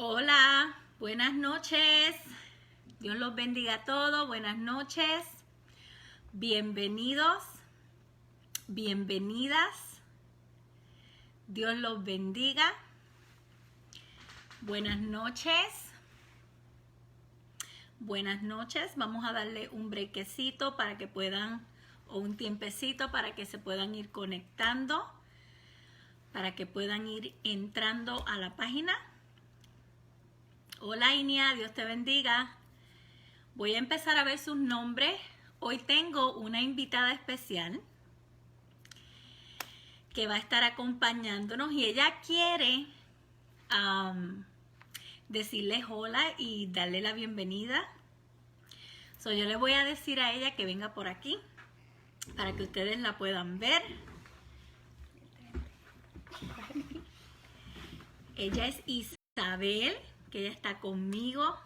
Hola, buenas noches. Dios los bendiga a todos. Buenas noches. Bienvenidos, bienvenidas. Dios los bendiga. Buenas noches. Buenas noches. Vamos a darle un brequecito para que puedan, o un tiempecito para que se puedan ir conectando, para que puedan ir entrando a la página. Hola Inia, Dios te bendiga. Voy a empezar a ver sus nombres. Hoy tengo una invitada especial que va a estar acompañándonos y ella quiere decirles hola y darle la bienvenida. Yo le voy a decir a ella que venga por aquí para que ustedes la puedan ver. Ella es Isabel, que ella está conmigo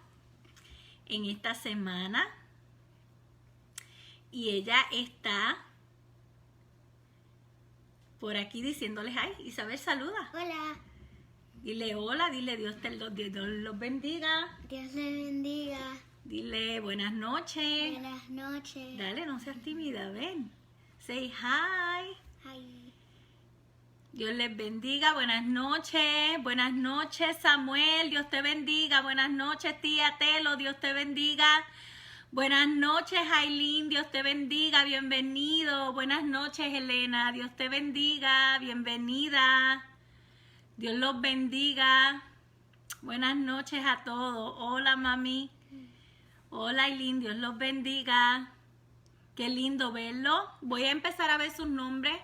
en esta semana y ella está por aquí diciéndoles ay. Isabel, saluda. Hola. Dile hola, dile Dios los bendiga. Dios le bendiga. Dile buenas noches. Buenas noches. Dale, no seas tímida, ven. Say hi. Hi. Dios les bendiga, buenas noches Samuel, Dios te bendiga, buenas noches tía Telo, Dios te bendiga, buenas noches Aileen, Dios te bendiga, bienvenido, buenas noches Elena, Dios te bendiga, bienvenida, Dios los bendiga, buenas noches a todos, hola mami, hola Aileen, Dios los bendiga, qué lindo verlo, voy a empezar a ver sus nombres.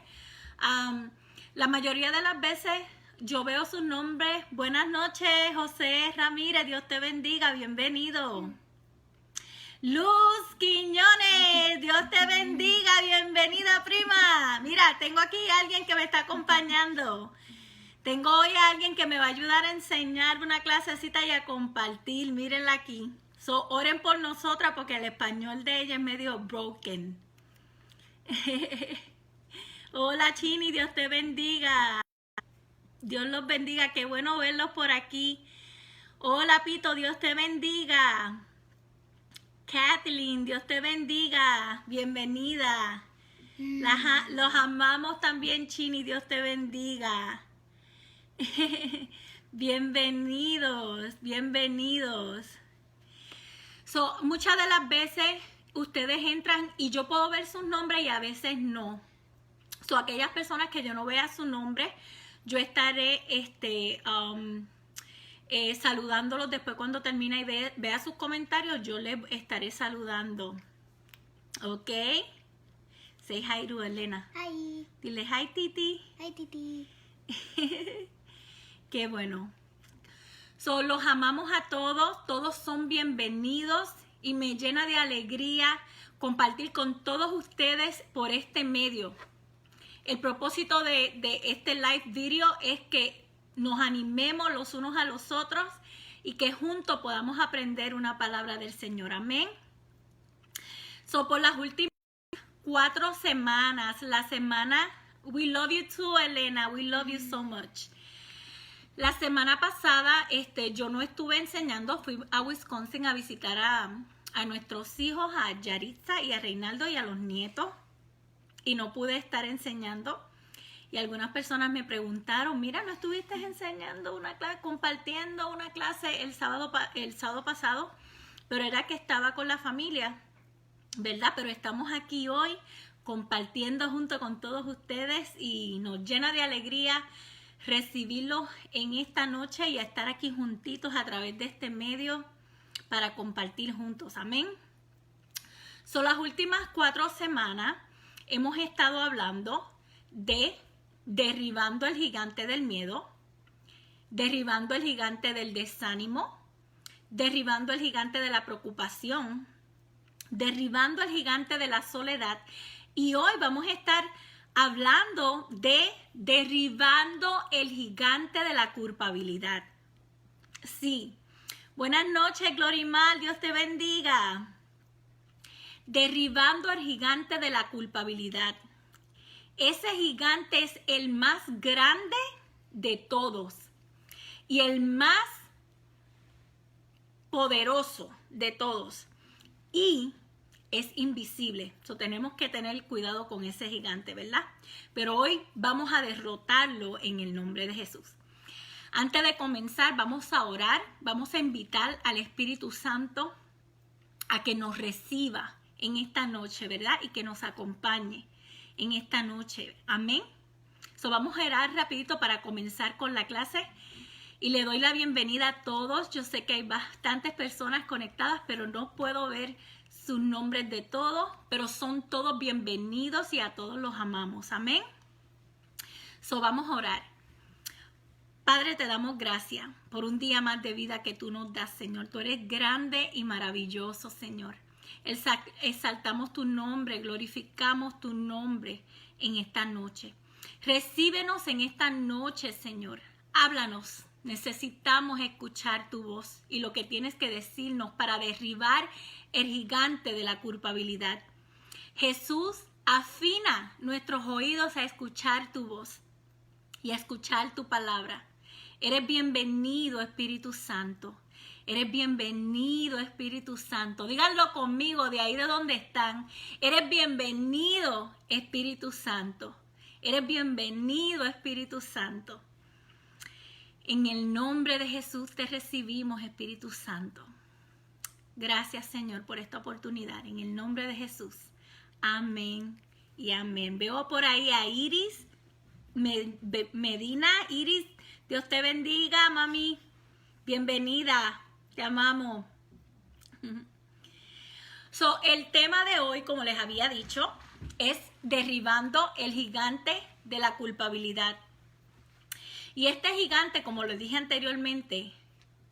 La mayoría de las veces yo veo sus nombres. Buenas noches, José Ramírez, Dios te bendiga, bienvenido. Luz Quiñones, Dios te bendiga, bienvenida prima. Mira, tengo aquí a alguien que me está acompañando. Tengo hoy a alguien que me va a ayudar a enseñar una clasecita y a compartir, mírenla aquí. Oren por nosotras porque el español de ella es medio broken. Hola Chini, Dios te bendiga. Dios los bendiga, qué bueno verlos por aquí. Hola Pito, Dios te bendiga. Kathleen, Dios te bendiga. Bienvenida. Los amamos también, Chini, Dios te bendiga. Bienvenidos, bienvenidos. Muchas de las veces ustedes entran y yo puedo ver sus nombres y a veces no. Aquellas personas que yo no vea su nombre, yo estaré saludándolos después cuando termine y vea sus comentarios, yo les estaré saludando. ¿Ok? Say hi to Elena. Hi. Dile hi Titi. Hi Titi. Qué bueno. Los amamos a todos son bienvenidos y me llena de alegría compartir con todos ustedes por este medio. El propósito de este live video es que nos animemos los unos a los otros y que juntos podamos aprender una palabra del Señor. Amén. Por las últimas 4 semanas, la semana, we love you too, Elena, we love you so much. La semana pasada yo no estuve enseñando, fui a Wisconsin a visitar a nuestros hijos, a Yaritza y a Reinaldo y a los nietos. Y no pude estar enseñando y algunas personas me preguntaron, mira, ¿no estuviste enseñando una clase, compartiendo una clase el sábado pasado? Pero era que estaba con la familia, ¿verdad? Pero estamos aquí hoy compartiendo junto con todos ustedes y nos llena de alegría recibirlos en esta noche y a estar aquí juntitos a través de este medio para compartir juntos, amén. Las últimas 4 semanas hemos estado hablando de derribando el gigante del miedo, derribando el gigante del desánimo, derribando el gigante de la preocupación, derribando el gigante de la soledad. Y hoy vamos a estar hablando de derribando el gigante de la culpabilidad. Sí. Buenas noches, Glorimar, Dios te bendiga. Derribando el gigante de la culpabilidad. Ese gigante es el más grande de todos y el más poderoso de todos y es invisible. Tenemos que tener cuidado con ese gigante, ¿verdad? Pero hoy vamos a derrotarlo en el nombre de Jesús. Antes de comenzar, vamos a orar, vamos a invitar al Espíritu Santo a que nos reciba en esta noche, ¿verdad? Y que nos acompañe en esta noche. Amén. Vamos a orar rapidito para comenzar con la clase. Y le doy la bienvenida a todos. Yo sé que hay bastantes personas conectadas, pero no puedo ver sus nombres de todos. Pero son todos bienvenidos y a todos los amamos. Amén. Vamos a orar. Padre, te damos gracias por un día más de vida que tú nos das, Señor. Tú eres grande y maravilloso, Señor. Exaltamos tu nombre, glorificamos tu nombre en esta noche. Recíbenos en esta noche, Señor. Háblanos. Necesitamos escuchar tu voz y lo que tienes que decirnos para derribar el gigante de la culpabilidad. Jesús, afina nuestros oídos a escuchar tu voz y a escuchar tu palabra. Eres bienvenido, Espíritu Santo. Eres bienvenido, Espíritu Santo. Díganlo conmigo de ahí de donde están. Eres bienvenido, Espíritu Santo. Eres bienvenido, Espíritu Santo. En el nombre de Jesús te recibimos, Espíritu Santo. Gracias, Señor, por esta oportunidad. En el nombre de Jesús. Amén y amén. Veo por ahí a Iris Medina. Iris, Dios te bendiga, mami. Bienvenida. Te amamos. El tema de hoy, como les había dicho, es derribando el gigante de la culpabilidad. Y este gigante, como lo dije anteriormente,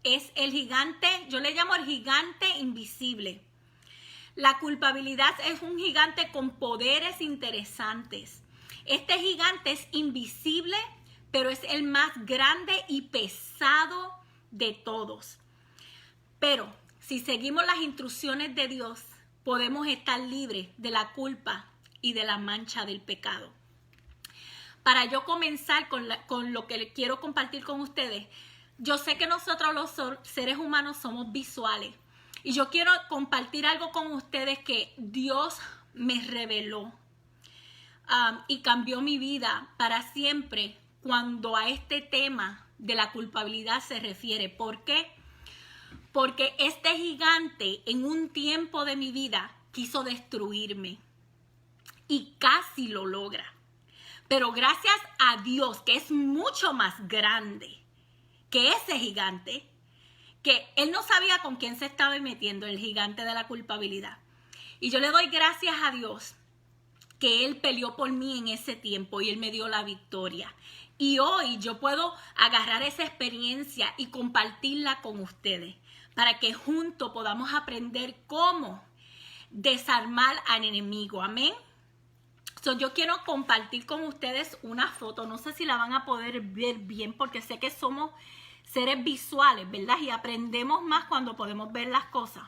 es el gigante, yo le llamo el gigante invisible. La culpabilidad es un gigante con poderes interesantes. Este gigante es invisible, pero es el más grande y pesado de todos. Pero si seguimos las instrucciones de Dios, podemos estar libres de la culpa y de la mancha del pecado. Para yo comenzar con lo que quiero compartir con ustedes, yo sé que nosotros los seres humanos somos visuales. Y yo quiero compartir algo con ustedes que Dios me reveló y cambió mi vida para siempre cuando a este tema de la culpabilidad se refiere. ¿Por qué? Porque este gigante en un tiempo de mi vida quiso destruirme y casi lo logra. Pero gracias a Dios, que es mucho más grande que ese gigante, que él no sabía con quién se estaba metiendo, el gigante de la culpabilidad. Y yo le doy gracias a Dios que él peleó por mí en ese tiempo y él me dio la victoria. Y hoy yo puedo agarrar esa experiencia y compartirla con ustedes para que juntos podamos aprender cómo desarmar al enemigo. Amén. Yo quiero compartir con ustedes una foto. No sé si la van a poder ver bien porque sé que somos seres visuales, ¿verdad? Y aprendemos más cuando podemos ver las cosas.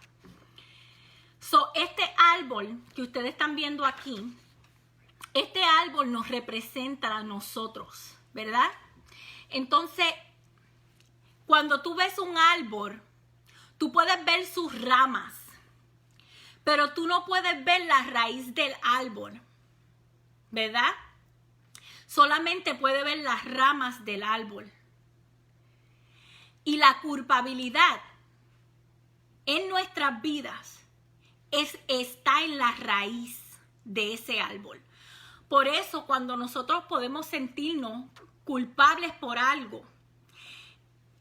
Este árbol que ustedes están viendo aquí, este árbol nos representa a nosotros, ¿verdad? Entonces, cuando tú ves un árbol, tú puedes ver sus ramas, pero tú no puedes ver la raíz del árbol, ¿verdad? Solamente puede ver las ramas del árbol. Y la culpabilidad en nuestras vidas está en la raíz de ese árbol. Por eso cuando nosotros podemos sentirnos culpables por algo,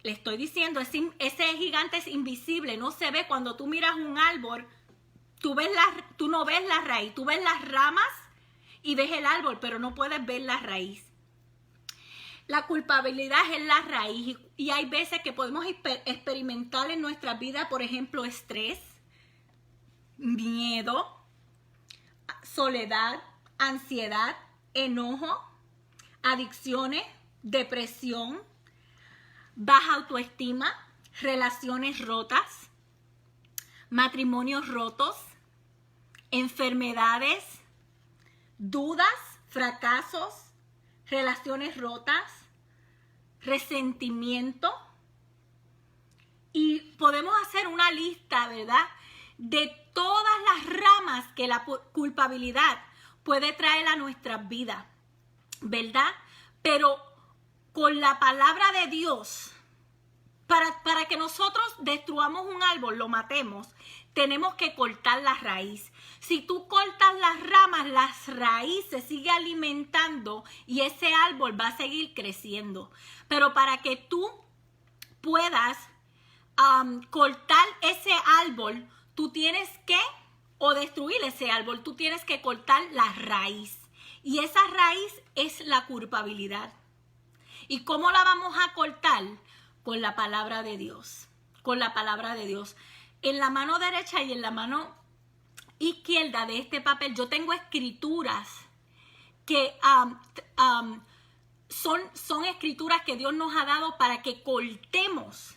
le estoy diciendo, ese gigante es invisible, no se ve. Cuando tú miras un árbol, tú no ves la raíz, tú ves las ramas y ves el árbol, pero no puedes ver la raíz. La culpabilidad es la raíz y hay veces que podemos experimentar en nuestra vida, por ejemplo, estrés, miedo, soledad, ansiedad, enojo, adicciones, depresión, baja autoestima, relaciones rotas, matrimonios rotos, enfermedades, dudas, fracasos, relaciones rotas, resentimiento, Y podemos hacer una lista, ¿verdad?, de todas las ramas que la culpabilidad puede traer a nuestras vidas, ¿verdad? Pero con la palabra de Dios, para que nosotros destruyamos un árbol, lo matemos, tenemos que cortar la raíz. Si tú cortas las ramas, las raíces siguen alimentando y ese árbol va a seguir creciendo. Pero para que tú puedas cortar ese árbol, tú tienes que, o destruir ese árbol, tú tienes que cortar la raíz. Y esa raíz es la culpabilidad. ¿Y cómo la vamos a cortar? Con la palabra de Dios. Con la palabra de Dios. En la mano derecha y en la mano izquierda de este papel yo tengo escrituras que son escrituras que Dios nos ha dado para que cortemos.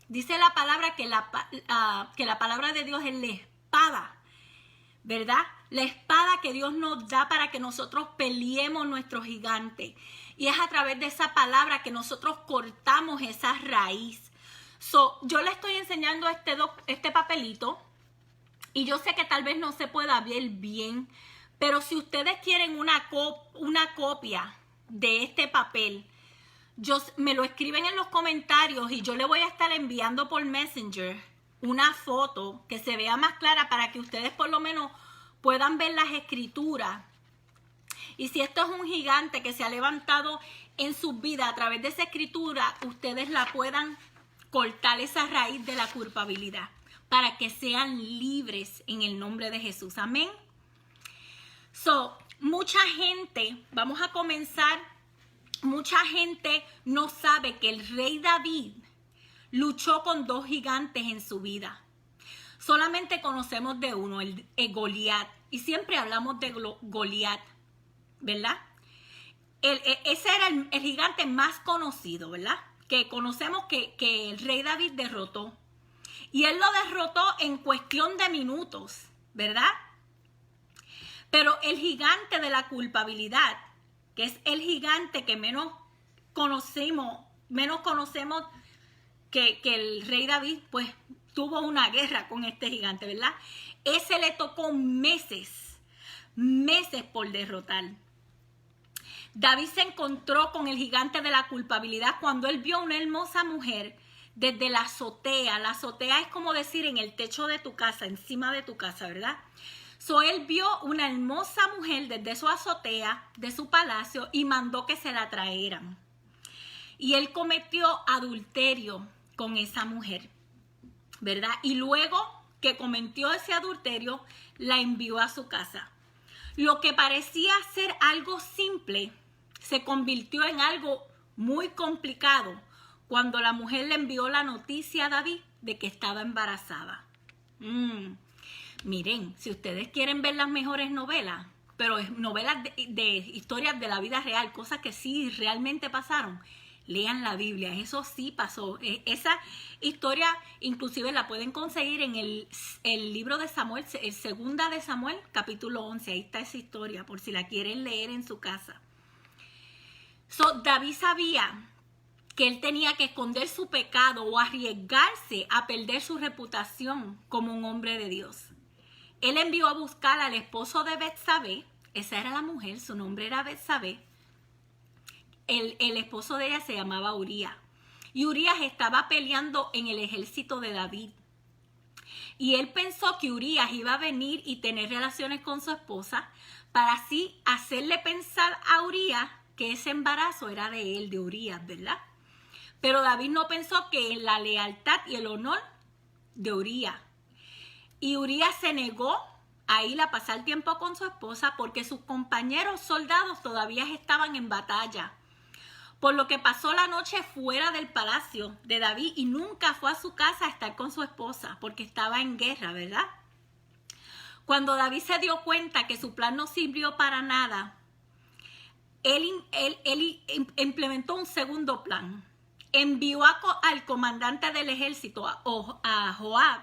Dice la palabra que la palabra de Dios es la espada, ¿verdad? La espada que Dios nos da para que nosotros peleemos nuestro gigante. Y es a través de esa palabra que nosotros cortamos esa raíz. Yo le estoy enseñando este papelito y yo sé que tal vez no se pueda ver bien, pero si ustedes quieren una copia de este papel, me lo escriben en los comentarios y yo le voy a estar enviando por Messenger una foto que se vea más clara para que ustedes por lo menos puedan ver las escrituras. Y si esto es un gigante que se ha levantado en su vida a través de esa escritura, ustedes la puedan cortar esa raíz de la culpabilidad para que sean libres en el nombre de Jesús. Amén. Mucha gente, vamos a comenzar. Mucha gente no sabe que el rey David luchó con dos gigantes en su vida. Solamente conocemos de uno, el Goliat. Y siempre hablamos de Goliat, ¿verdad? Ese era el gigante más conocido, ¿verdad? Que conocemos que el rey David derrotó. Y él lo derrotó en cuestión de minutos, ¿verdad? Pero el gigante de la culpabilidad, que es el gigante que menos conocemos que el rey David, pues tuvo una guerra con este gigante, ¿verdad? Ese le tocó meses por derrotar. David se encontró con el gigante de la culpabilidad cuando él vio una hermosa mujer desde la azotea. La azotea es como decir en el techo de tu casa, encima de tu casa, ¿verdad? Él vio una hermosa mujer desde su azotea, de su palacio, y mandó que se la trajeran. Y él cometió adulterio con esa mujer, ¿verdad? Y luego que cometió ese adulterio, la envió a su casa. Lo que parecía ser algo simple se convirtió en algo muy complicado cuando la mujer le envió la noticia a David de que estaba embarazada. Miren, si ustedes quieren ver las mejores novelas, pero novelas de historias de la vida real, cosas que sí realmente pasaron, lean la Biblia, eso sí pasó. Esa historia inclusive la pueden conseguir en el libro de Samuel, el segunda de Samuel, capítulo 11, ahí está esa historia, por si la quieren leer en su casa. David sabía que él tenía que esconder su pecado o arriesgarse a perder su reputación como un hombre de Dios. Él envió a buscar al esposo de Betsabé, esa era la mujer, su nombre era Betsabé. El esposo de ella se llamaba Urías. Y Urías estaba peleando en el ejército de David. Y él pensó que Urías iba a venir y tener relaciones con su esposa para así hacerle pensar a Urías que ese embarazo era de él, de Urías, ¿verdad? Pero David no pensó que en la lealtad y el honor de Urías. Y Urías se negó a ir a pasar tiempo con su esposa porque sus compañeros soldados todavía estaban en batalla. Por lo que pasó la noche fuera del palacio de David y nunca fue a su casa a estar con su esposa porque estaba en guerra, ¿verdad? Cuando David se dio cuenta que su plan no sirvió para nada, él implementó un segundo plan. Envió al comandante del ejército, a Joab,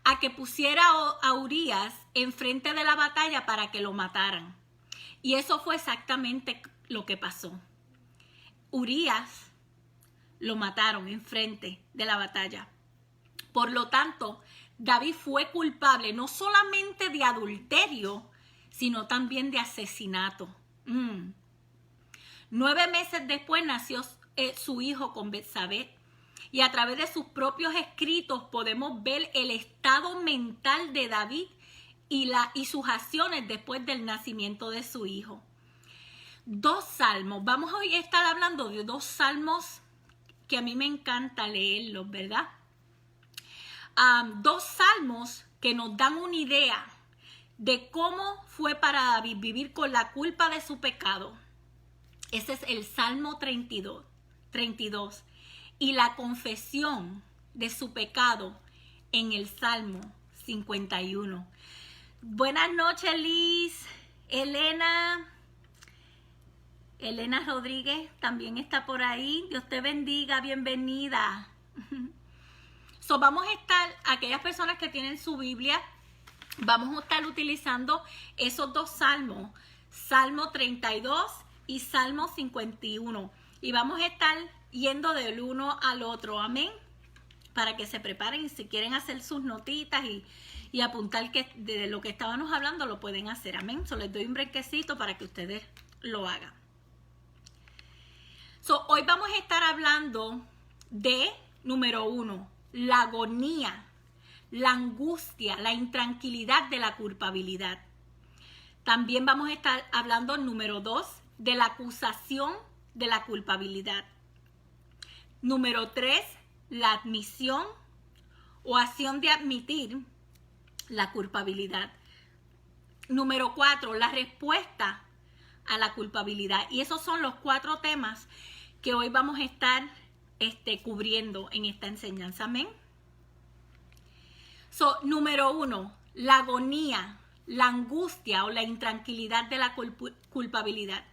a que pusiera a Urías enfrente de la batalla para que lo mataran. Y eso fue exactamente lo que pasó. Urías lo mataron enfrente de la batalla. Por lo tanto, David fue culpable no solamente de adulterio, sino también de asesinato. 9 meses después nació su hijo con Betsabé. Y a través de sus propios escritos podemos ver el estado mental de David y sus acciones después del nacimiento de su hijo. 2 salmos. Vamos hoy a estar hablando de 2 salmos que a mí me encanta leerlos, ¿verdad? 2 salmos que nos dan una idea de cómo fue para David vivir con la culpa de su pecado. Ese es el Salmo 32 y la confesión de su pecado en el Salmo 51. Buenas noches, Liz. Elena Rodríguez también está por ahí. Dios te bendiga, bienvenida. Vamos a estar, aquellas personas que tienen su Biblia, vamos a estar utilizando esos 2 salmos, Salmo 32 y Salmo 51. Y vamos a estar yendo del uno al otro, amén. Para que se preparen y si quieren hacer sus notitas y apuntar que de lo que estábamos hablando lo pueden hacer, amén. Les doy un brequecito para que ustedes lo hagan. Hoy vamos a estar hablando de, número 1, la agonía, la angustia, la intranquilidad de la culpabilidad. También vamos a estar hablando, número 2, de la acusación de la culpabilidad. Número 3, la admisión o acción de admitir la culpabilidad. Número 4, la respuesta a la culpabilidad. Y esos son los 4 temas que hoy vamos a estar cubriendo en esta enseñanza. Amén. Número 1, la agonía, la angustia o la intranquilidad de la culpabilidad.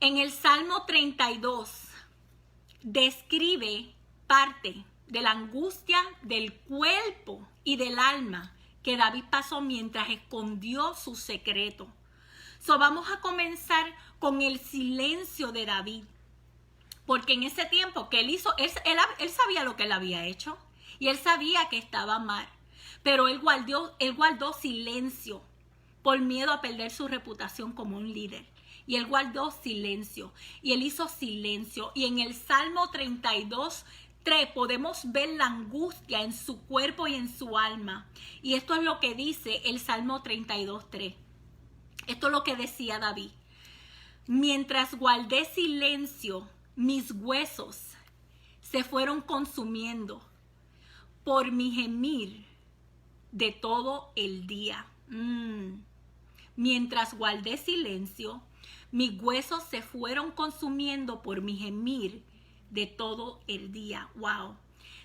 En el Salmo 32 describe parte de la angustia del cuerpo y del alma que David pasó mientras escondió su secreto. Vamos a comenzar con el silencio de David. Porque en ese tiempo que él hizo, él sabía lo que él había hecho y él sabía que estaba mal, pero él guardó silencio por miedo a perder su reputación como un líder. Y él guardó silencio y él hizo silencio. Y en el Salmo 32:3 podemos ver la angustia en su cuerpo y en su alma. Y esto es lo que dice el Salmo 32:3. Esto es lo que decía David. Mientras guardé silencio, mis huesos se fueron consumiendo por mi gemir de todo el día. Mientras guardé silencio, mis huesos se fueron consumiendo por mi gemir de todo el día. Wow.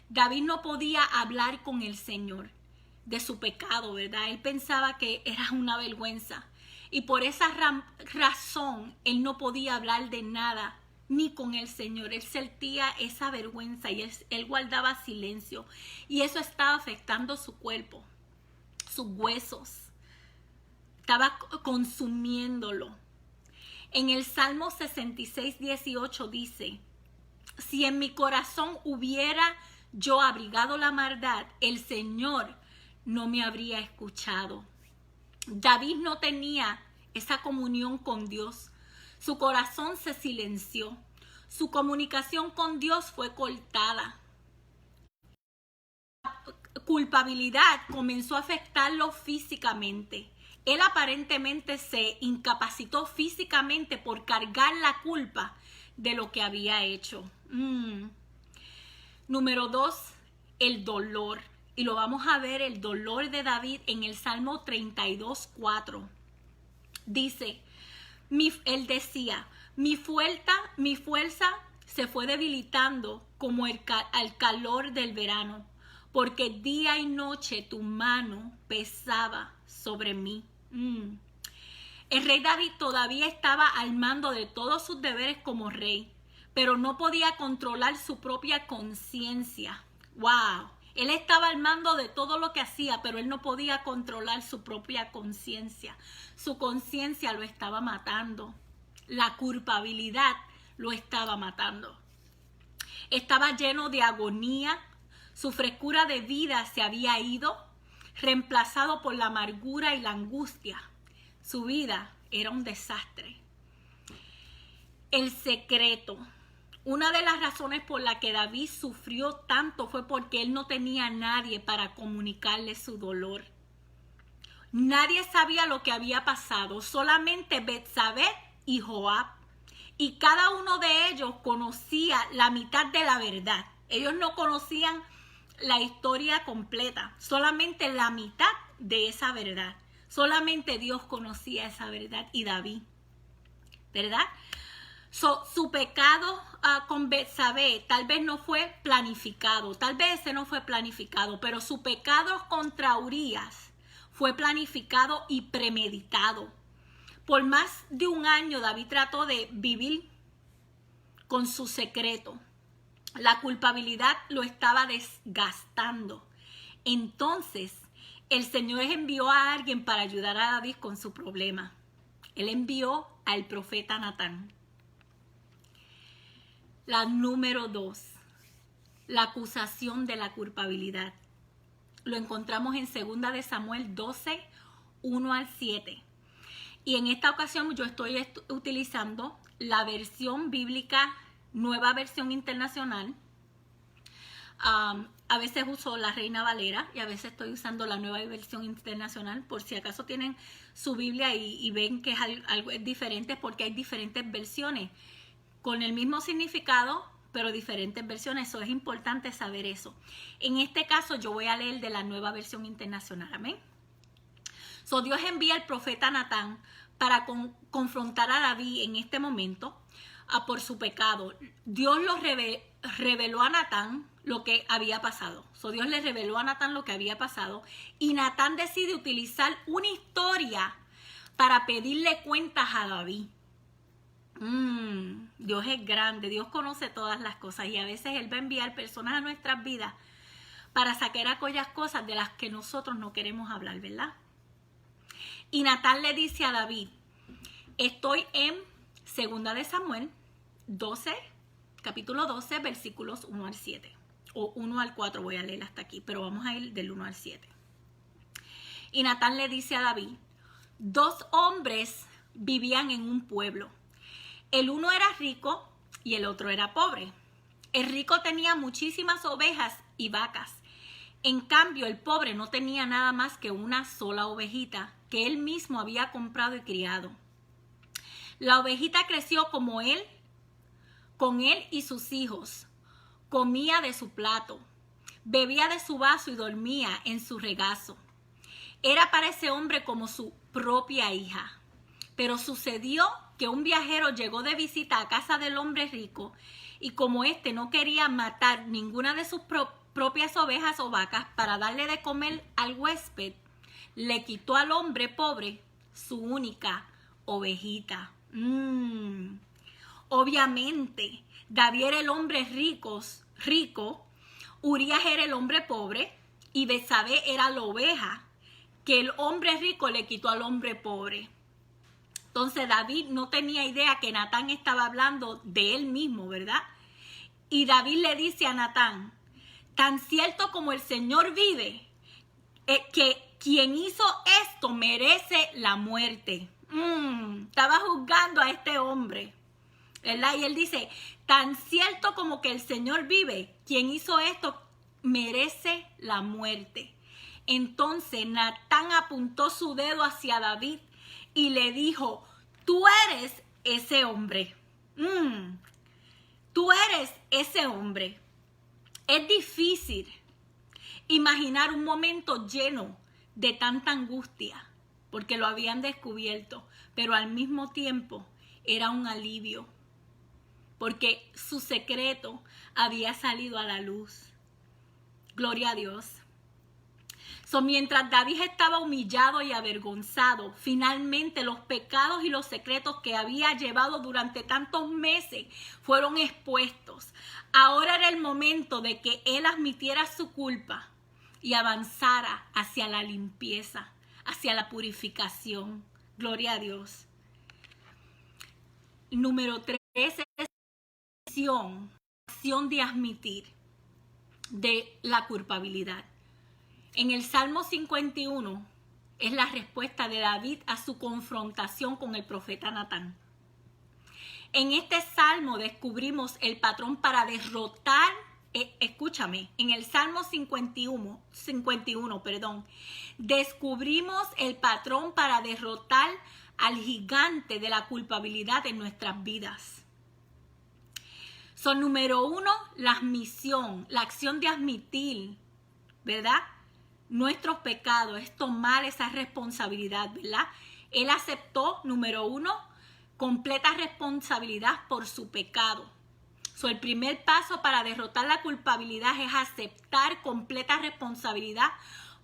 David no podía hablar con el Señor de su pecado, ¿verdad? Él pensaba que era una vergüenza. Y por esa razón, él no podía hablar de nada ni con el Señor. Él sentía esa vergüenza y él guardaba silencio. Y eso estaba afectando su cuerpo, sus huesos. Estaba consumiéndolo. En el Salmo 66:18 dice: si en mi corazón hubiera yo abrigado la maldad, el Señor no me habría escuchado. David no tenía esa comunión con Dios. Su corazón se silenció. Su comunicación con Dios fue cortada. La culpabilidad comenzó a afectarlo físicamente. Él aparentemente se incapacitó físicamente por cargar la culpa de lo que había hecho. Número 2, el dolor. Y lo vamos a ver, el dolor de David en el Salmo 32:4. Dice, él decía, mi fuerza se fue debilitando como al calor del verano, porque día y noche tu mano pesaba sobre mí. El rey David todavía estaba al mando de todos sus deberes como rey, pero no podía controlar su propia conciencia. ¡Wow! Él estaba al mando de todo lo que hacía, pero él no podía controlar su propia conciencia. Su conciencia lo estaba matando. La culpabilidad lo estaba matando. Estaba lleno de agonía. Su frescura de vida se había ido, reemplazado por la amargura y la angustia. Su vida era un desastre. El secreto. Una de las razones por la que David sufrió tanto fue porque él no tenía a nadie para comunicarle su dolor. Nadie sabía lo que había pasado, solamente Betsabé y Joab. Y cada uno de ellos conocía la mitad de la verdad. Ellos no conocían la historia completa, solamente la mitad de esa verdad. Solamente Dios conocía esa verdad y David, ¿verdad? Su pecado con Betsabé tal vez no fue planificado, tal vez ese no fue planificado, pero su pecado contra Urías fue planificado y premeditado. Por más de un año David trató de vivir con su secreto. La culpabilidad lo estaba desgastando. Entonces el Señor envió a alguien para ayudar a David con su problema. Él envió al profeta Natán. La número 2, la acusación de la culpabilidad. Lo encontramos en 2 de Samuel 12, 1 al 7. Y en esta ocasión yo estoy utilizando la versión bíblica, Nueva Versión Internacional. A veces uso la Reina Valera y a veces estoy usando la Nueva Versión Internacional, por si acaso tienen su Biblia y ven que es algo diferente, porque hay diferentes versiones con el mismo significado, pero diferentes versiones. Eso es importante saber eso. En este caso yo voy a leer de la Nueva Versión Internacional. Amén. Dios envía al profeta Natán para confrontar a David en este momento por su pecado. Dios lo reveló a Natán lo que había pasado. Dios le reveló a Natán lo que había pasado y Natán decide utilizar una historia para pedirle cuentas a David. Dios es grande, Dios conoce todas las cosas y a veces Él va a enviar personas a nuestras vidas para sacar aquellas cosas de las que nosotros no queremos hablar, ¿verdad? Y Natán le dice a David, estoy en 2 de Samuel 12, capítulo 12, versículos 1 al 7. O 1 al 4 voy a leer hasta aquí, pero vamos a ir del 1 al 7. Y Natán le dice a David, 2 hombres vivían en un pueblo. El uno era rico y el otro era pobre. El rico tenía muchísimas ovejas y vacas. En cambio, el pobre no tenía nada más que una sola ovejita que él mismo había comprado y criado. La ovejita creció con él y sus hijos. Comía de su plato, bebía de su vaso y dormía en su regazo. Era para ese hombre como su propia hija. Pero sucedió que un viajero llegó de visita a casa del hombre rico y como éste no quería matar ninguna de sus propias ovejas o vacas para darle de comer al huésped, le quitó al hombre pobre su única ovejita. Obviamente, David era el hombre rico, Urías era el hombre pobre y Betsabé era la oveja que el hombre rico le quitó al hombre pobre. Entonces David no tenía idea que Natán estaba hablando de él mismo, ¿verdad? Y David le dice a Natán, tan cierto como el Señor vive, que quien hizo esto merece la muerte. Estaba juzgando a este hombre, ¿verdad? Y él dice, tan cierto como que el Señor vive, quien hizo esto merece la muerte. Entonces Natán apuntó su dedo hacia David y le dijo, tú eres ese hombre. Tú eres ese hombre. Es difícil imaginar un momento lleno de tanta angustia, porque lo habían descubierto, pero al mismo tiempo era un alivio, porque su secreto había salido a la luz. Gloria a Dios. Mientras David estaba humillado y avergonzado, finalmente los pecados y los secretos que había llevado durante tantos meses fueron expuestos. Ahora era el momento de que él admitiera su culpa y avanzara hacia la limpieza, hacia la purificación. Gloria a Dios. Número 3 es acción de admitir. de la culpabilidad. En el Salmo 51 es la respuesta de David a su confrontación con el profeta Natán. En este salmo descubrimos el patrón para derrotar, escúchame, en el Salmo 51, descubrimos el patrón para derrotar al gigante de la culpabilidad en nuestras vidas. Número 1, la admisión, la acción de admitir, ¿verdad? Nuestros pecados, es tomar esa responsabilidad, ¿verdad? Él aceptó, número 1, completa responsabilidad por su pecado. El primer paso para derrotar la culpabilidad es aceptar completa responsabilidad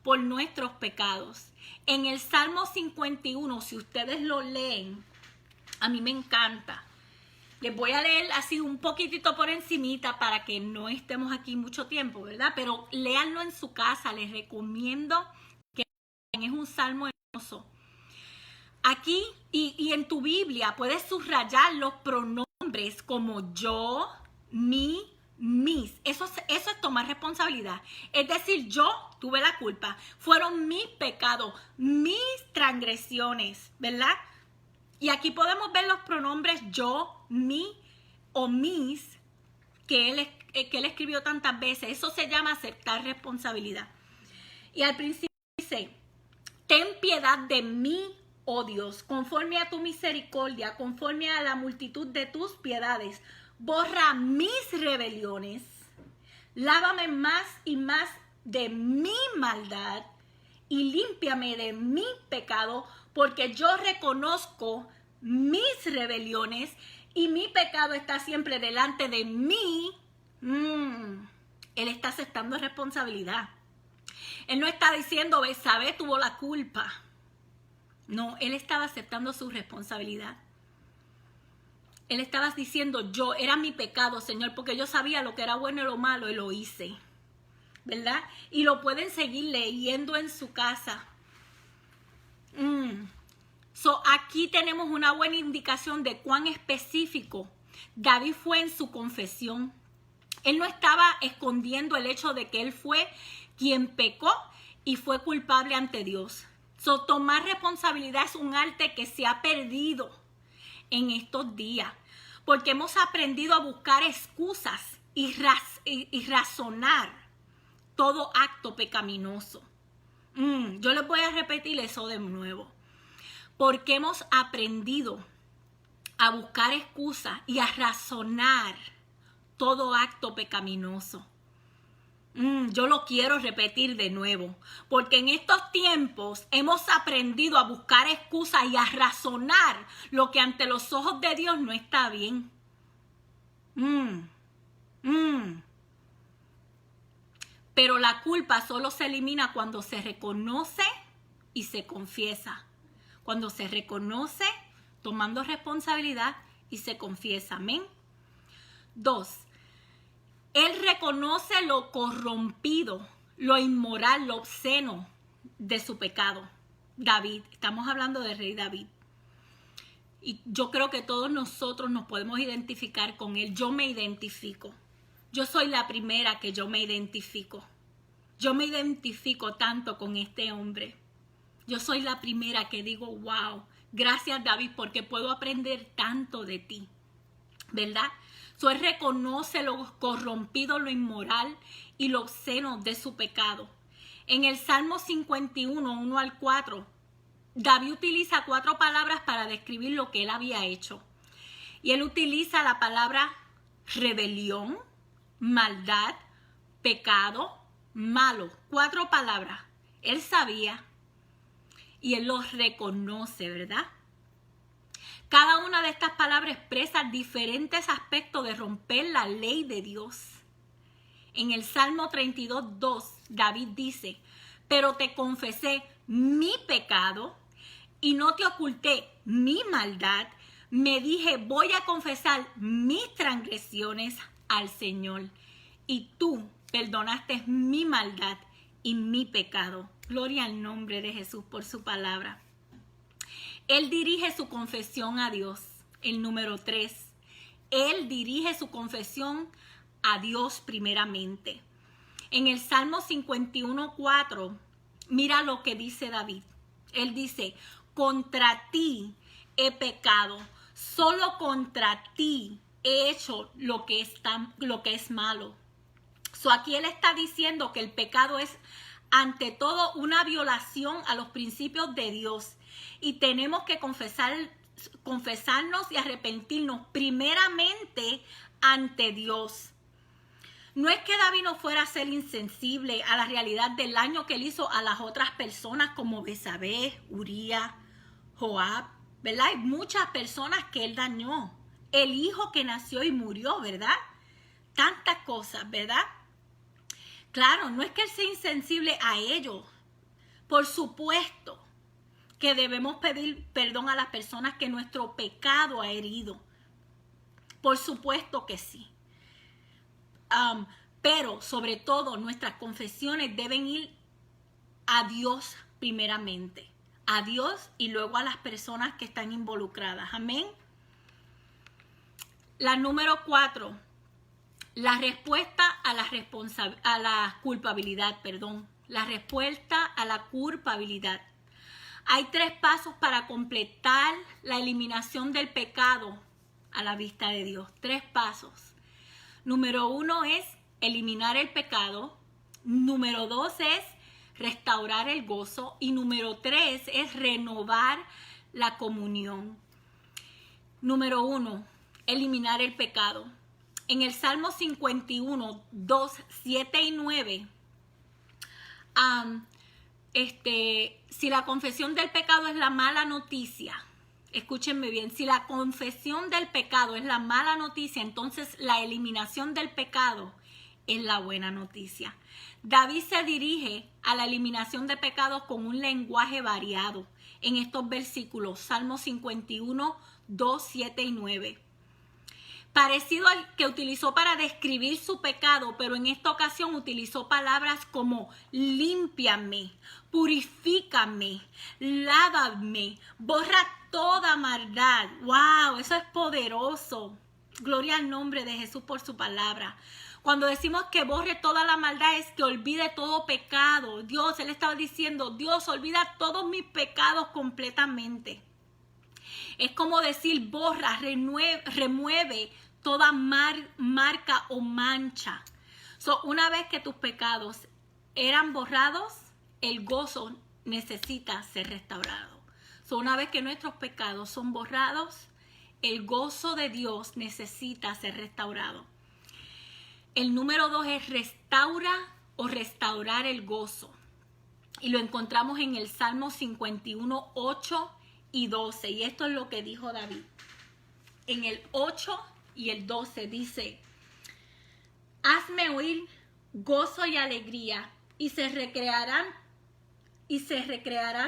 por nuestros pecados. En el Salmo 51, si ustedes lo leen, a mí me encanta. Les voy a leer así un poquitito por encimita para que no estemos aquí mucho tiempo, ¿verdad? Pero léanlo en su casa, les recomiendo que es un salmo hermoso. Aquí y en tu Biblia puedes subrayar los pronombres como yo, mi, mis. Eso es tomar responsabilidad. Es decir, yo tuve la culpa. Fueron mis pecados, mis transgresiones, ¿verdad? Y aquí podemos ver los pronombres yo, mi o mis que él escribió tantas veces. Eso se llama aceptar responsabilidad. Y al principio dice, ten piedad de mí, oh Dios, conforme a tu misericordia, conforme a la multitud de tus piedades. Borra mis rebeliones, lávame más y más de mi maldad y límpiame de mi pecado, porque yo reconozco mis rebeliones y mi pecado está siempre delante de mí. Él está aceptando responsabilidad. Él no está diciendo, Betsabé tuvo la culpa. No, él estaba aceptando su responsabilidad. Él estaba diciendo, yo, era mi pecado, Señor, porque yo sabía lo que era bueno y lo malo y lo hice. ¿Verdad? Y lo pueden seguir leyendo en su casa. Aquí tenemos una buena indicación de cuán específico David fue en su confesión. Él no estaba escondiendo el hecho de que él fue quien pecó y fue culpable ante Dios. Tomar responsabilidad es un arte que se ha perdido en estos días, porque hemos aprendido a buscar excusas y razonar todo acto pecaminoso. Yo les voy a repetir eso de nuevo. Porque hemos aprendido a buscar excusas y a razonar todo acto pecaminoso. Yo lo quiero repetir de nuevo. Porque en estos tiempos hemos aprendido a buscar excusas y a razonar lo que ante los ojos de Dios no está bien. Pero la culpa solo se elimina cuando se reconoce y se confiesa. Cuando se reconoce, tomando responsabilidad y se confiesa. Amén. 2. Él reconoce lo corrompido, lo inmoral, lo obsceno de su pecado. David, estamos hablando del rey David. Y yo creo que todos nosotros nos podemos identificar con él. Yo me identifico. Yo soy la primera que yo me identifico. Yo me identifico tanto con este hombre. Yo soy la primera que digo, wow, gracias David, porque puedo aprender tanto de ti, ¿verdad? Él reconoce lo corrompido, lo inmoral y lo obsceno de su pecado. En el Salmo 51, 1 al 4, David utiliza 4 palabras para describir lo que él había hecho. Y él utiliza la palabra rebelión, maldad, pecado, malo. 4 palabras. Él sabía. Y él los reconoce, ¿verdad? Cada una de estas palabras expresa diferentes aspectos de romper la ley de Dios. En el Salmo 32, 2, David dice, pero te confesé mi pecado y no te oculté mi maldad. Me dije, voy a confesar mis transgresiones al Señor. Y tú perdonaste mi maldad y mi pecado. Gloria al nombre de Jesús por su palabra. Él dirige su confesión a Dios. El número 3. Él dirige su confesión a Dios primeramente. En el Salmo 51:4, mira lo que dice David. Él dice, contra ti he pecado, solo contra ti he hecho lo que es malo. Aquí él está diciendo que el pecado es ante todo una violación a los principios de Dios y tenemos que confesarnos y arrepentirnos primeramente ante Dios. No es que David no fuera a ser insensible a la realidad del daño que él hizo a las otras personas como Betsabé, Urías, Joab, ¿verdad? Hay muchas personas que él dañó. El hijo que nació y murió, ¿verdad? Tantas cosas, ¿verdad? Claro, no es que él sea insensible a ellos. Por supuesto que debemos pedir perdón a las personas que nuestro pecado ha herido. Por supuesto que sí. Pero sobre todo nuestras confesiones deben ir a Dios primeramente. A Dios y luego a las personas que están involucradas. Amén. La número 4. La respuesta a la culpabilidad, perdón. La respuesta a la culpabilidad. Hay 3 pasos para completar la eliminación del pecado a la vista de Dios. 3 pasos. Número 1 es eliminar el pecado. Número 2 es restaurar el gozo. Y número 3 es renovar la comunión. Número 1, eliminar el pecado. En el Salmo 51, 2, 7 y 9, si la confesión del pecado es la mala noticia, escúchenme bien, si la confesión del pecado es la mala noticia, entonces la eliminación del pecado es la buena noticia. David se dirige a la eliminación de pecados con un lenguaje variado en estos versículos, Salmo 51, 2, 7 y 9. Parecido al que utilizó para describir su pecado, pero en esta ocasión utilizó palabras como límpiame, purifícame, lávame, borra toda maldad. ¡Wow! Eso es poderoso. Gloria al nombre de Jesús por su palabra. Cuando decimos que borre toda la maldad es que olvide todo pecado. Dios, él estaba diciendo, Dios, olvida todos mis pecados completamente. Es como decir borra, remueve toda marca o mancha. Una vez que tus pecados eran borrados, el gozo necesita ser restaurado. Una vez que nuestros pecados son borrados, el gozo de Dios necesita ser restaurado. El número 2 es restaura o restaurar el gozo. Y lo encontramos en el Salmo 51, 8 y 12. Y esto es lo que dijo David. En el 8 y el 12 dice, hazme oír gozo y alegría, y se recrearán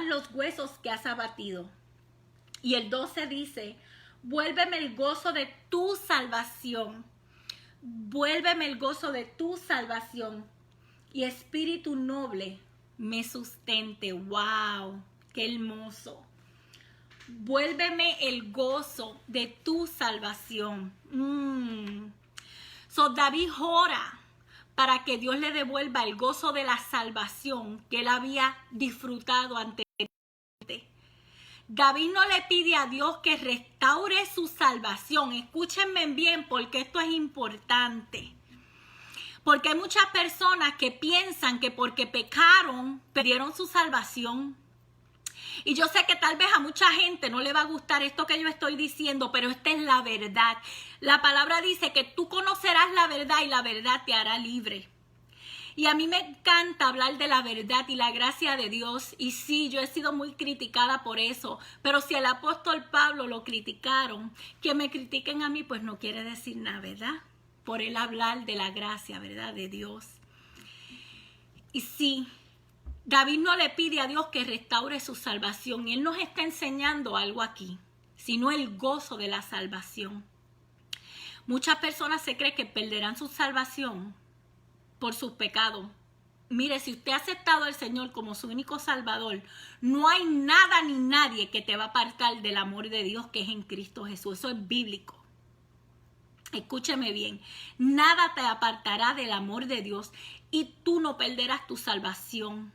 los huesos que has abatido. Y el 12 dice, vuélveme el gozo de tu salvación. Vuélveme el gozo de tu salvación. Y espíritu noble me sustente. ¡Wow! ¡Qué hermoso! Vuélveme el gozo de tu salvación. David ora para que Dios le devuelva el gozo de la salvación que él había disfrutado anteriormente. David no le pide a Dios que restaure su salvación. Escúchenme bien porque esto es importante. Porque hay muchas personas que piensan que porque pecaron, perdieron su salvación. Y yo sé que tal vez a mucha gente no le va a gustar esto que yo estoy diciendo, pero esta es la verdad. La palabra dice que tú conocerás la verdad y la verdad te hará libre. Y a mí me encanta hablar de la verdad y la gracia de Dios. Y sí, yo he sido muy criticada por eso. Pero si el apóstol Pablo lo criticaron, que me critiquen a mí, pues no quiere decir nada, ¿verdad? Por él hablar de la gracia, ¿verdad? De Dios. Y sí, David no le pide a Dios que restaure su salvación. Y él nos está enseñando algo aquí, sino el gozo de la salvación. Muchas personas se creen que perderán su salvación por sus pecados. Mire, si usted ha aceptado al Señor como su único Salvador, no hay nada ni nadie que te va a apartar del amor de Dios que es en Cristo Jesús. Eso es bíblico. Escúcheme bien, nada te apartará del amor de Dios y tú no perderás tu salvación.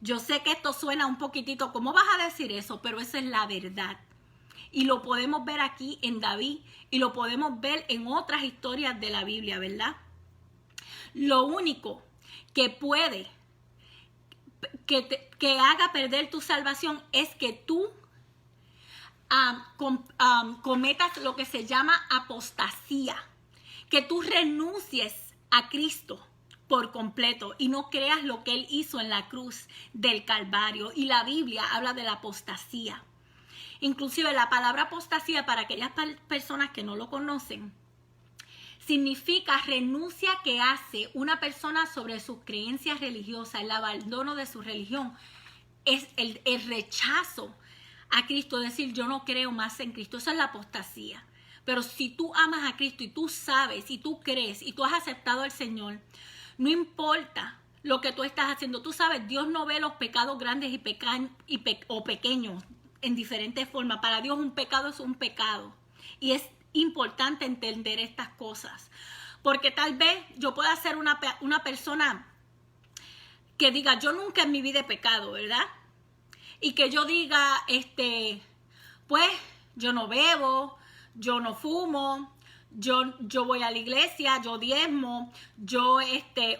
Yo sé que esto suena un poquitito, ¿cómo vas a decir eso? Pero esa es la verdad. Y lo podemos ver aquí en David y lo podemos ver en otras historias de la Biblia, ¿verdad? Lo único que puede que haga perder tu salvación es que tú cometas lo que se llama apostasía, que tú renuncies a Cristo por completo y no creas lo que Él hizo en la cruz del Calvario. Y la Biblia habla de la apostasía. Inclusive la palabra apostasía, para aquellas personas que no lo conocen, significa renuncia que hace una persona sobre sus creencias religiosas, el abandono de su religión, es el rechazo a Cristo, decir yo no creo más en Cristo. Esa es la apostasía. Pero si tú amas a Cristo y tú sabes y tú crees y tú has aceptado al Señor, no importa lo que tú estás haciendo, tú sabes, Dios no ve los pecados grandes o pequeños en diferentes formas. Para Dios un pecado es un pecado y es importante entender estas cosas, porque tal vez yo pueda ser una persona que diga yo nunca en mi vida he pecado, ¿verdad? Y que yo diga, pues yo no bebo, yo no fumo, yo voy a la iglesia, yo diezmo, yo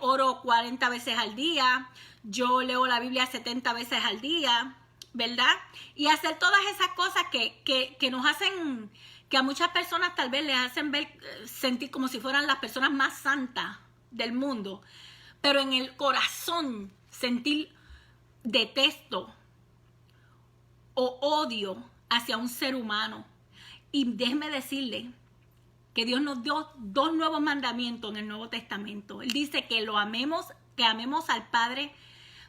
oro 40 veces al día, yo leo la Biblia 70 veces al día, ¿verdad? Y hacer todas esas cosas que nos hacen, que a muchas personas tal vez les hacen sentir como si fueran las personas más santas del mundo, pero en el corazón sentir detesto o odio hacia un ser humano. Y déjeme decirle que Dios nos dio 2 nuevos mandamientos en el Nuevo Testamento. Él dice que amemos al Padre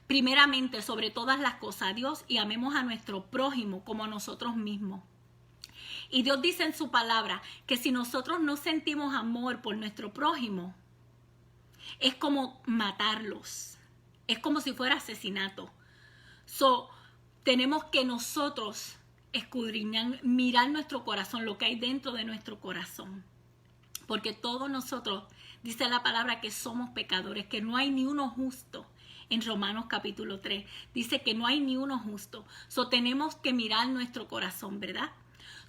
primeramente sobre todas las cosas, a Dios, y amemos a nuestro prójimo como a nosotros mismos. Y Dios dice en su palabra que si nosotros no sentimos amor por nuestro prójimo, es como matarlos. Es como si fuera asesinato. Tenemos que nosotros escudriñar, mirar nuestro corazón, lo que hay dentro de nuestro corazón. Porque todos nosotros, dice la palabra, que somos pecadores, que no hay ni uno justo. En Romanos capítulo 3 dice que no hay ni uno justo. Tenemos que mirar nuestro corazón, ¿verdad?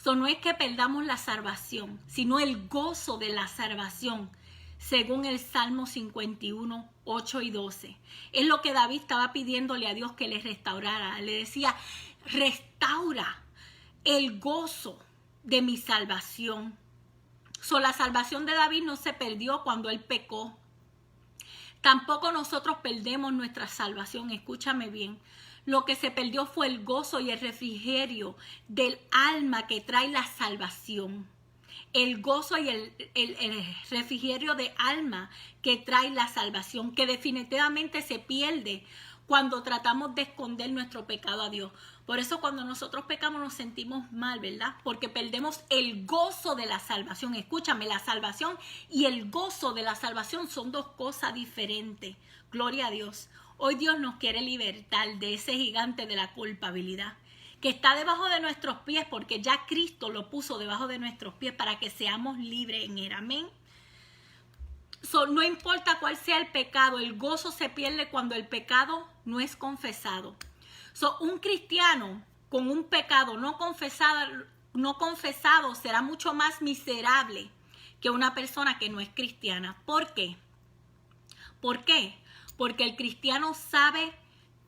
No es que perdamos la salvación, sino el gozo de la salvación, según el Salmo 51, 8 y 12. Es lo que David estaba pidiéndole a Dios que le restaurara. Le decía, restaura el gozo de mi salvación. La salvación de David no se perdió cuando él pecó. Tampoco nosotros perdemos nuestra salvación. Escúchame bien. Lo que se perdió fue el gozo y el refrigerio del alma que trae la salvación. El gozo y el refrigerio de alma que trae la salvación, que definitivamente se pierde cuando tratamos de esconder nuestro pecado a Dios. Por eso cuando nosotros pecamos nos sentimos mal, ¿verdad? Porque perdemos el gozo de la salvación. Escúchame, la salvación y el gozo de la salvación son 2 cosas diferentes. Gloria a Dios. Hoy Dios nos quiere libertar de ese gigante de la culpabilidad que está debajo de nuestros pies, porque ya Cristo lo puso debajo de nuestros pies para que seamos libres en él. Amén. No importa cuál sea el pecado, el gozo se pierde cuando el pecado no es confesado. Un cristiano con un pecado no confesado será mucho más miserable que una persona que no es cristiana. ¿Por qué? ¿Por qué? Porque el cristiano sabe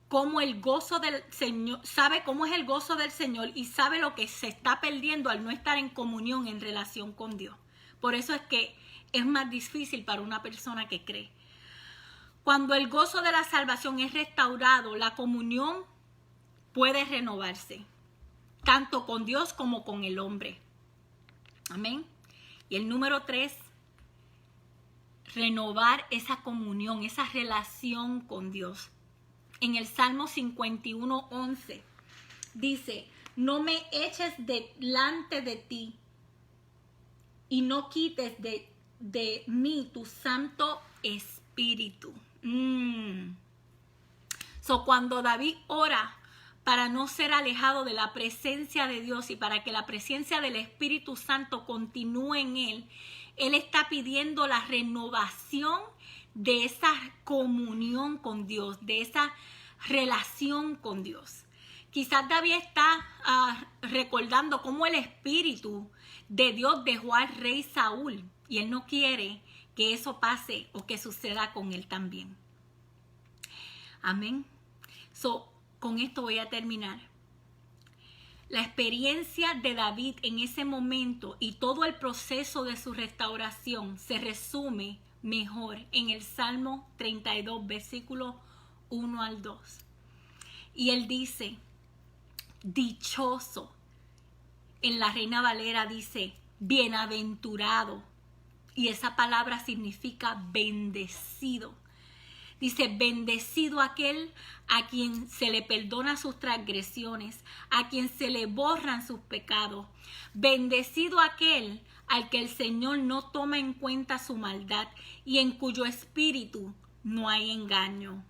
cómo el gozo del Señor, sabe cómo es el gozo del Señor y sabe lo que se está perdiendo al no estar en comunión, en relación con Dios. Por eso es que es más difícil para una persona que cree. Cuando el gozo de la salvación es restaurado, la comunión puede renovarse, tanto con Dios como con el hombre. Amén. Y el número 3, renovar esa comunión, esa relación con Dios. En el Salmo 51, 11 dice, no me eches delante de ti y no quites de mí tu Santo Espíritu. Cuando David ora para no ser alejado de la presencia de Dios y para que la presencia del Espíritu Santo continúe en él, Él está pidiendo la renovación de esa comunión con Dios, de esa relación con Dios. Quizás David está recordando cómo el Espíritu de Dios dejó al rey Saúl y él no quiere que eso pase o que suceda con él también. Amén. Con esto voy a terminar. La experiencia de David en ese momento y todo el proceso de su restauración se resume mejor en el Salmo 32, versículos 1 al 2. Y él dice, dichoso. En la Reina Valera dice, bienaventurado. Y esa palabra significa bendecido. Dice, bendecido aquel a quien se le perdona sus transgresiones, a quien se le borran sus pecados. Bendecido aquel al que el Señor no toma en cuenta su maldad y en cuyo espíritu no hay engaño.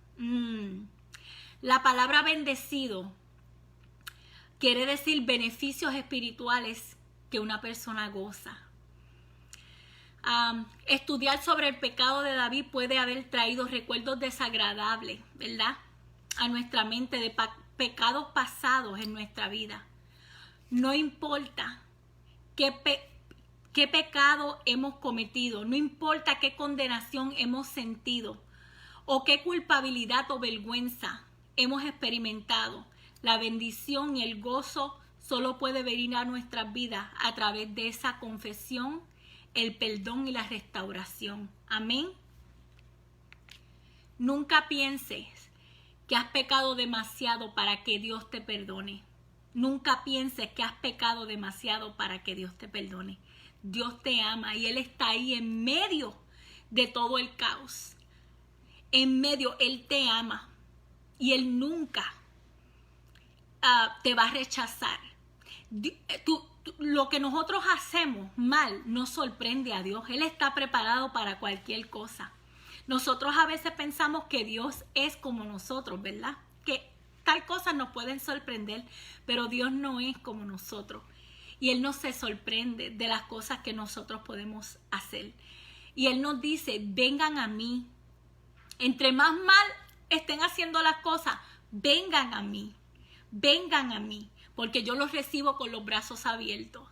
La palabra bendecido quiere decir beneficios espirituales que una persona goza. Estudiar sobre el pecado de David puede haber traído recuerdos desagradables, ¿verdad? A nuestra mente de pecados pasados en nuestra vida. No importa qué pecado hemos cometido, no importa qué condenación hemos sentido o qué culpabilidad o vergüenza hemos experimentado. La bendición y el gozo solo puede venir a nuestras vidas a través de esa confesión, el perdón y la restauración. Amén. Nunca pienses que has pecado demasiado para que Dios te perdone. Nunca pienses que has pecado demasiado para que Dios te perdone. Dios te ama y Él está ahí en medio de todo el caos. En medio, Él te ama y Él nunca te va a rechazar. Lo que nosotros hacemos mal no sorprende a Dios. Él está preparado para cualquier cosa. Nosotros a veces pensamos que Dios es como nosotros, ¿verdad? Que tal cosa nos pueden sorprender, pero Dios no es como nosotros. Y Él no se sorprende de las cosas que nosotros podemos hacer. Y Él nos dice, vengan a mí. Entre más mal estén haciendo las cosas, vengan a mí. Vengan a mí, porque yo los recibo con los brazos abiertos.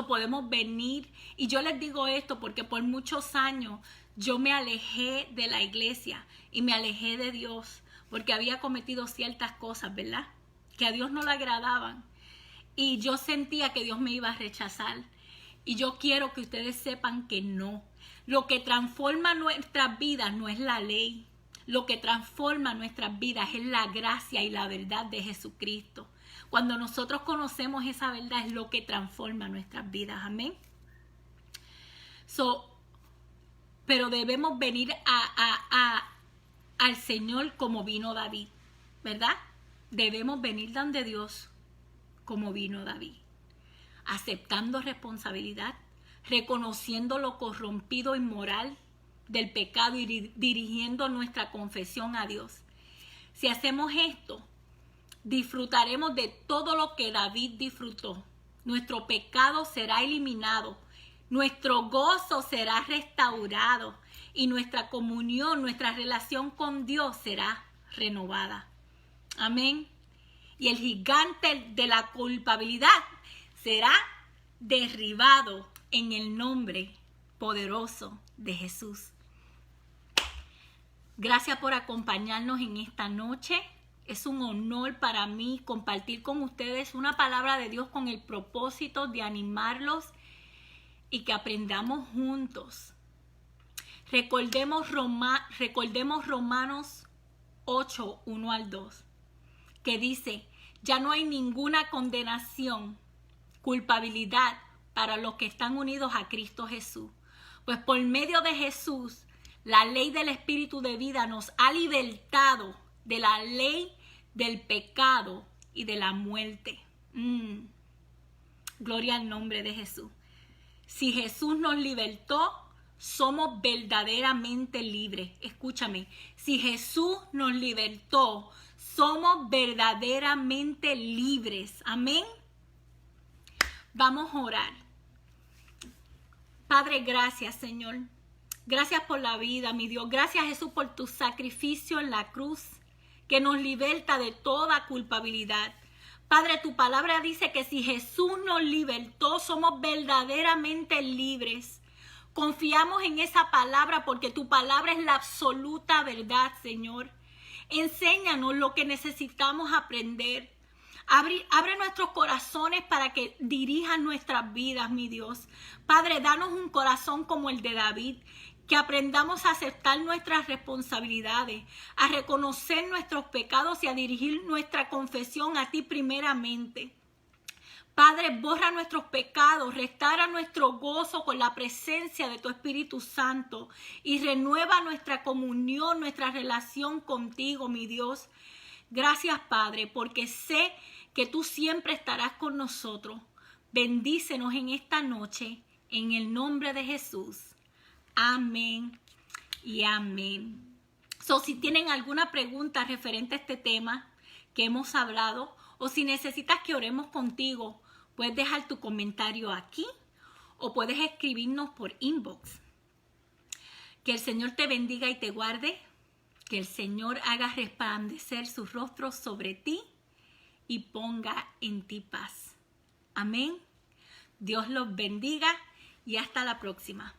Podemos venir, y yo les digo esto porque por muchos años yo me alejé de la iglesia y me alejé de Dios porque había cometido ciertas cosas, ¿verdad? Que a Dios no le agradaban. Y yo sentía que Dios me iba a rechazar. Y yo quiero que ustedes sepan que no. Lo que transforma nuestras vidas no es la ley. Lo que transforma nuestras vidas es la gracia y la verdad de Jesucristo. Cuando nosotros conocemos esa verdad es lo que transforma nuestras vidas. Amén. Pero debemos venir al Señor como vino David, ¿verdad? Debemos venir donde Dios como vino David. Aceptando responsabilidad, reconociendo lo corrompido y inmoral del pecado y dirigiendo nuestra confesión a Dios. Si hacemos esto, disfrutaremos de todo lo que David disfrutó. Nuestro pecado será eliminado, nuestro gozo será restaurado y nuestra comunión, nuestra relación con Dios será renovada. Amén. Y el gigante de la culpabilidad será derribado en el nombre poderoso de Jesús. Gracias por acompañarnos en esta noche. Es un honor para mí compartir con ustedes una palabra de Dios con el propósito de animarlos y que aprendamos juntos. Recordemos Romanos 8, 1 al 2, que dice, ya no hay ninguna condenación, culpabilidad para los que están unidos a Cristo Jesús. Pues por medio de Jesús, la ley del Espíritu de vida nos ha libertado de la ley del pecado y de la muerte. Gloria al nombre de Jesús. Si Jesús nos libertó, somos verdaderamente libres. Escúchame, si Jesús nos libertó, somos verdaderamente libres. Amén. Vamos a orar. Padre, gracias, Señor. Gracias por la vida, mi Dios. Gracias, Jesús, por tu sacrificio en la cruz, que nos liberta de toda culpabilidad. Padre, tu palabra dice que si Jesús nos libertó, somos verdaderamente libres. Confiamos en esa palabra porque tu palabra es la absoluta verdad, Señor. Enséñanos lo que necesitamos aprender. Abre nuestros corazones para que dirijan nuestras vidas, mi Dios. Padre, danos un corazón como el de David, que aprendamos a aceptar nuestras responsabilidades, a reconocer nuestros pecados y a dirigir nuestra confesión a ti primeramente. Padre, borra nuestros pecados, restaura nuestro gozo con la presencia de tu Espíritu Santo y renueva nuestra comunión, nuestra relación contigo, mi Dios. Gracias, Padre, porque sé que tú siempre estarás con nosotros. Bendícenos en esta noche, en el nombre de Jesús. Amén y amén. Si tienen alguna pregunta referente a este tema que hemos hablado, o si necesitas que oremos contigo, puedes dejar tu comentario aquí o puedes escribirnos por inbox. Que el Señor te bendiga y te guarde. Que el Señor haga resplandecer su rostro sobre ti y ponga en ti paz. Amén. Dios los bendiga y hasta la próxima.